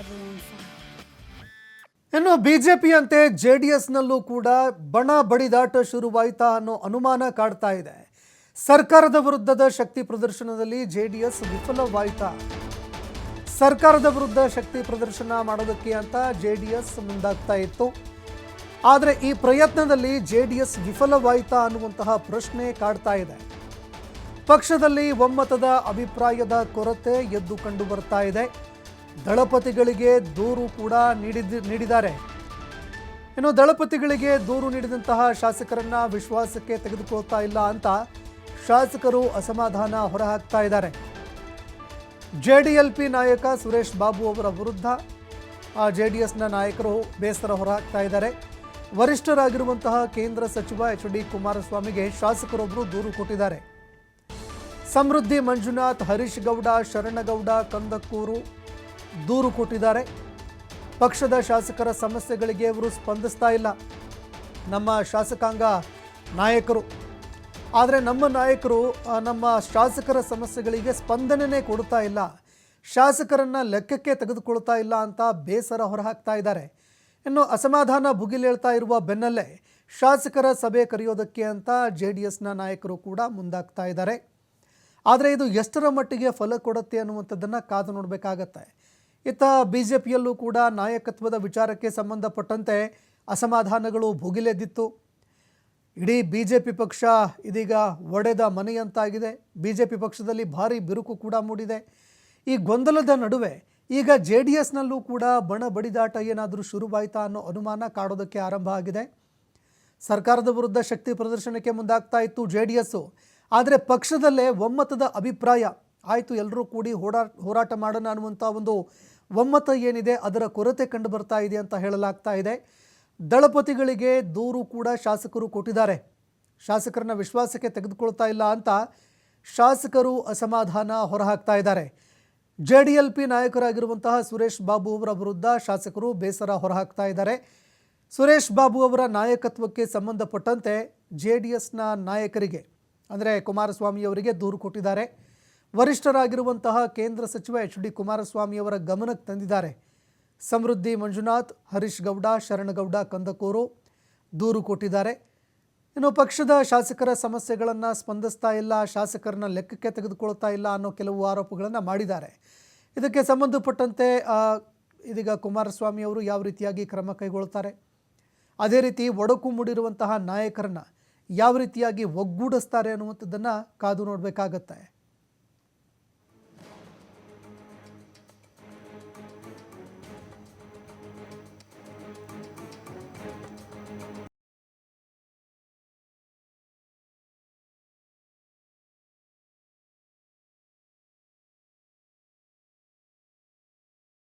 everyone fine. ಇನ್ನು ಬಿಜೆಪಿಯಂತೆ ಜೆಡಿಎಸ್ನಲ್ಲೂ ಕೂಡ ಬಣ ಬಡಿದಾಟ ಶುರುವಾಯಿತಾ ಅನ್ನೋ ಅನುಮಾನ ಕಾಡ್ತಾ ಇದೆ. ಸರ್ಕಾರದ ವಿರುದ್ಧದ ಶಕ್ತಿ ಪ್ರದರ್ಶನದಲ್ಲಿ ಜೆಡಿಎಸ್ ವಿಫಲವಾಯಿತಾ? ಸರ್ಕಾರದ ವಿರುದ್ಧ ಶಕ್ತಿ ಪ್ರದರ್ಶನ ಮಾಡೋದಕ್ಕೆ ಅಂತ ಜೆಡಿಎಸ್ ಮುಂದಾಗ್ತಾ ಇತ್ತು. ಆದರೆ ಈ ಪ್ರಯತ್ನದಲ್ಲಿ ಜೆಡಿಎಸ್ ವಿಫಲವಾಯಿತಾ ಅನ್ನುವಂತಹ ಪ್ರಶ್ನೆ ಕಾಡ್ತಾ ಇದೆ. ಪಕ್ಷದಲ್ಲಿ ಒಮ್ಮತದ ಅಭಿಪ್ರಾಯದ ಕೊರತೆ ಎದ್ದು ಕಂಡು ಬರ್ತಾ ಇದೆ. ದಳಪತಿಗಳಿಗೆ ದೂರು ಕೂಡ ನೀಡಿದ್ದಾರೆ. ಇನ್ನು ದಳಪತಿಗಳಿಗೆ ದೂರು ನೀಡಿದಂತಹ ಶಾಸಕರನ್ನ ವಿಶ್ವಾಸಕ್ಕೆ ತೆಗೆದುಕೊಳ್ತಾ ಇಲ್ಲ ಅಂತ ಶಾಸಕರು ಅಸಮಾಧಾನ ಹೊರಹಾಕ್ತಾ ಇದ್ದಾರೆ. ಜೆಡಿಎಲ್ಪಿ ನಾಯಕ ಸುರೇಶ್ ಬಾಬು ಅವರ ವಿರುದ್ಧ ಜೆಡಿಎಸ್ನ ನಾಯಕರು ಬೇಸರ ಹೊರಹಾಕ್ತಾ ಇದ್ದಾರೆ. ವರಿಷ್ಠರಾಗಿರುವಂತಹ ಕೇಂದ್ರ ಸಚಿವ ಎಚ್.ಡಿ. ಕುಮಾರಸ್ವಾಮಿಗೆ ಶಾಸಕರೊಬ್ಬರು ದೂರು ಕೊಟ್ಟಿದ್ದಾರೆ. ಸಮೃದ್ಧಿ ಮಂಜುನಾಥ್, ಹರೀಶ್ ಗೌಡ, ಶರಣಗೌಡ, ಕಂದಕೂರು ದೂರು ಕೊಟ್ಟಿದ್ದಾರೆ. ಪಕ್ಷದ ಶಾಸಕರ ಸಮಸ್ಯೆಗಳಿಗೆ ಇವರು ಸ್ಪಂದಿಸ್ತಾ ಇಲ್ಲ. ನಮ್ಮ ಶಾಸಕಾಂಗ ನಾಯಕರು, ಆದರೆ ನಮ್ಮ ನಾಯಕರು ನಮ್ಮ ಶಾಸಕರ ಸಮಸ್ಯೆಗಳಿಗೆ ಸ್ಪಂದನೆ ಕೊಡ್ತಾ ಇಲ್ಲ, ಶಾಸಕರನ್ನ ಲೆಕ್ಕಕ್ಕೆ ತೆಗೆದುಕೊಳ್ತಾ ಇಲ್ಲ ಅಂತ ಬೇಸರ ಹೊರಹಾಕ್ತಾ ಇದ್ದಾರೆ. ಇನ್ನು ಅಸಮಾಧಾನ ಭುಗಿಲೇಳ್ತಾ ಇರುವ ಬೆನ್ನಲ್ಲೇ ಶಾಸಕರ ಸಭೆ ಕರೆಯೋದಕ್ಕೆ ಅಂತ ಜೆಡಿಎಸ್ನ ನಾಯಕರು ಕೂಡ ಮುಂದಾಗ್ತಾ ಇದ್ದಾರೆ. ಆದರೆ ಇದು ಎಷ್ಟರ ಮಟ್ಟಿಗೆ ಫಲ ಕೊಡುತ್ತೆ ಅನ್ನುವಂಥದ್ದನ್ನು ಕಾದು ನೋಡಬೇಕಾಗತ್ತೆ. ಇತ್ತ ಬಿಜೆಪಿಯಲ್ಲೂ ಕೂಡ ನಾಯಕತ್ವದ ವಿಚಾರಕ್ಕೆ ಸಂಬಂಧಪಟ್ಟಂತೆ ಅಸಮಾಧಾನಗಳು ಭುಗಿಲೆದ್ದಿತ್ತು. ಇಡೀ ಬಿಜೆಪಿ ಪಕ್ಷ ಇದೀಗ ಒಡೆದ ಮನೆಯಂತಾಗಿದೆ. ಬಿಜೆಪಿ ಪಕ್ಷದಲ್ಲಿ ಭಾರಿ ಬಿರುಕು ಕೂಡ ಮೂಡಿದೆ. ಈ ಗೊಂದಲದ ನಡುವೆ ಈಗ ಜೆಡಿಎಸ್ನಲ್ಲೂ ಕೂಡ ಬಣ ಬಡಿದಾಟ ಏನಾದರೂ ಶುರುವಾಯಿತಾ ಅನ್ನೋ ಅನುಮಾನ ಕಾಡೋದಕ್ಕೆ ಆರಂಭ ಆಗಿದೆ. ಸರ್ಕಾರದ ವಿರುದ್ಧ ಶಕ್ತಿ ಪ್ರದರ್ಶನಕ್ಕೆ ಮುಂದಾಗ್ತಾ ಇತ್ತು ಜೆಡಿಎಸ್ಸು. ಆದರೆ ಪಕ್ಷದಲ್ಲೇ ಒಮ್ಮತದ ಅಭಿಪ್ರಾಯ ಆಯಿತು, ಎಲ್ಲರೂ ಕೂಡಿ ಹೋರಾಟ ಮಾಡೋಣ ಅನ್ನುವಂಥ ಒಂದು ಒಮ್ಮತ ಏನಿದೆ ಅದರ ಕೊರತೆ ಕಂಡು ಬರ್ತಾ ಇದೆ ಅಂತ ಹೇಳಲಾಗ್ತಾ ಇದೆ. ದಳಪತಿಗಳಿಗೆ ದೂರು ಕೂಡ ಶಾಸಕರು ಕೊಟ್ಟಿದ್ದಾರೆ. ಶಾಸಕರನ್ನ ವಿಶ್ವಾಸಕ್ಕೆ ತೆಗೆದುಕೊಳ್ತಾ ಇಲ್ಲ ಅಂತ ಶಾಸಕರು ಅಸಮಾಧಾನ ಹೊರಹಾಕ್ತಾ ಇದ್ದಾರೆ. ಜೆಡಿಎಲ್ಪಿ ನಾಯಕರಾಗಿರುವಂತಹ ಸುರೇಶ್ ಬಾಬು ಅವರ ವಿರುದ್ಧ ಶಾಸಕರು ಬೇಸರ ಹೊರಹಾಕ್ತಾ ಇದ್ದಾರೆ. ಸುರೇಶ್ ಬಾಬು ಅವರ ನಾಯಕತ್ವಕ್ಕೆ ಸಂಬಂಧಪಟ್ಟಂತೆ ಜೆಡಿಎಸ್ನ ನಾಯಕರಿಗೆ ಅಂದರೆ ಕುಮಾರಸ್ವಾಮಿ ಅವರಿಗೆ ದೂರು ಕೊಟ್ಟಿದ್ದಾರೆ. ವರಿಷ್ಠರಾಗಿರುವಂತಹ ಕೇಂದ್ರ ಸಚಿವ ಎಚ್.ಡಿ. ಕುಮಾರಸ್ವಾಮಿ ಅವರ ಗಮನಕ್ಕೆ ತಂದಿದ್ದಾರೆ. ಸಮೃದ್ಧಿ ಮಂಜುನಾಥ್, ಹರೀಶ್ ಗೌಡ, ಶರಣಗೌಡ, ಕಂದಕೂರು ದೂರು ಕೊಟ್ಟಿದ್ದಾರೆ. ಇನ್ನು ಪಕ್ಷದ ಶಾಸಕರ ಸಮಸ್ಯೆಗಳನ್ನು ಸ್ಪಂದಿಸ್ತಾ ಇಲ್ಲ, ಶಾಸಕರನ್ನ ಲೆಕ್ಕಕ್ಕೆ ತೆಗೆದುಕೊಳ್ತಾ ಇಲ್ಲ ಅನ್ನೋ ಕೆಲವು ಆರೋಪಗಳನ್ನು ಮಾಡಿದ್ದಾರೆ. ಇದಕ್ಕೆ ಸಂಬಂಧಪಟ್ಟಂತೆ ಇದೀಗ ಕುಮಾರಸ್ವಾಮಿ ಅವರು ಯಾವ ರೀತಿಯಾಗಿ ಕ್ರಮ ಕೈಗೊಳ್ತಾರೆ, ಅದೇ ರೀತಿ ಒಡಕು ಮೂಡಿರುವಂತಹ ನಾಯಕರನ್ನ ಯಾವ ರೀತಿಯಾಗಿ ಒಗ್ಗೂಡಿಸ್ತಾರೆ ಅನ್ನುವಂಥದ್ದನ್ನು ಕಾದು ನೋಡಬೇಕಾಗತ್ತೆ.